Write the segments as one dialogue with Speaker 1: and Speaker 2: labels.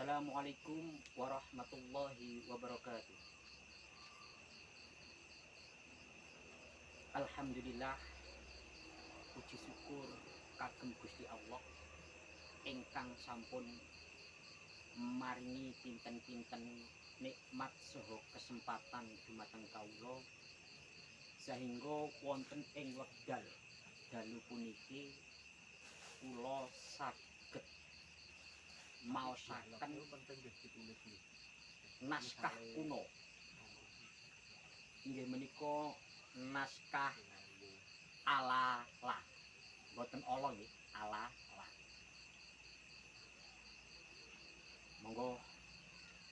Speaker 1: Assalamualaikum warahmatullahi wabarakatuh. Alhamdulillah, puji syukur kagem Gusti Allah ingkang sampun maringi pinten-pinten nikmat saha kesempatan dumateng kawula sehingga wonten ing wekdal dalu puniki kula saged maosaken naskah kuno. Inggih menika naskah ala-la. Mboten ala nggih, ala-la. Monggo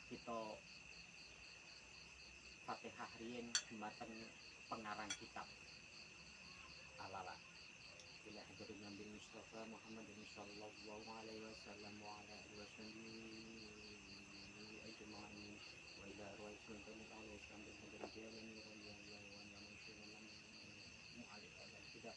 Speaker 1: kita Fatihah riyin dumateng pengarang kitab ala-la. Bila hadirin Nabi Mustafa Muhammadin sallallahu alaihi wasallam wa ala alihi wasallam ajma'in wa ila ruhi sultan alaihi wasallam bil rijalin wa yamushiran mu'alif al-kitab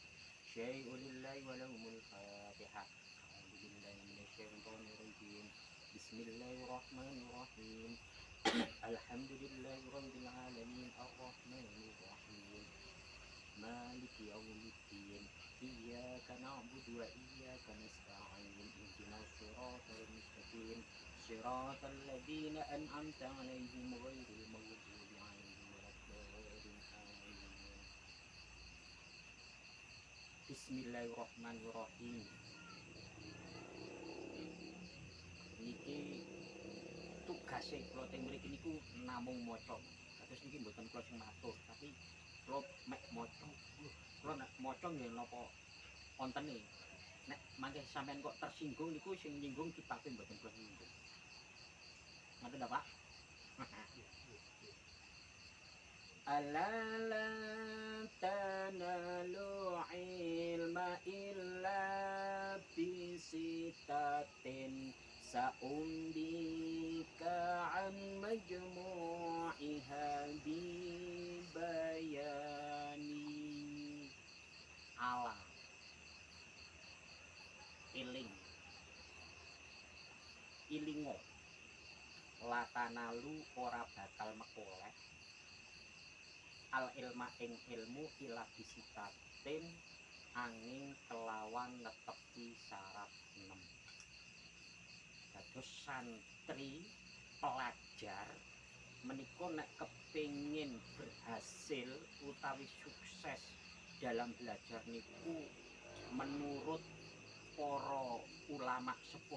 Speaker 1: syai'u lillahi wa lahumul fatihah. A'udzu billahi minasyaitonir rajim. Bismillahirrahmanirrahim. Alhamdulillahi rabbil alamin arrahmanir rahim. Maliki yaumiddin. Iyyaka na'budu wa iyyaka nasta'in. Ihdinas siratal mustaqim. Siratal ladzina an'amta 'alaihim ghairil maghdubi 'alaihim waladdallin. Amin. Bismillahirrahmanirrahim. Niki tugase kula teng mriki niku namung maca. Kados niki mboten kula sing matur, tapi kula mek maca. Kula nek maca nggih napa wontene. Nek mangke sampean kok tersinggung niku sing nyinggung kitabe mboten kula nyinggung. Ngoten ta, Pak? Ala la tanalu ilma illa bisitatin sa'umbika an majmu'iha bibayani. Ala iling ilingo latanalu ora bakal mekoleh al ilma ing ilmu ila bisitatin angin kelawan netepi syarat 6. Dados santri pelajar menika nek kepingin berhasil utawi sukses dalam belajar niku menurut para ulama sepuh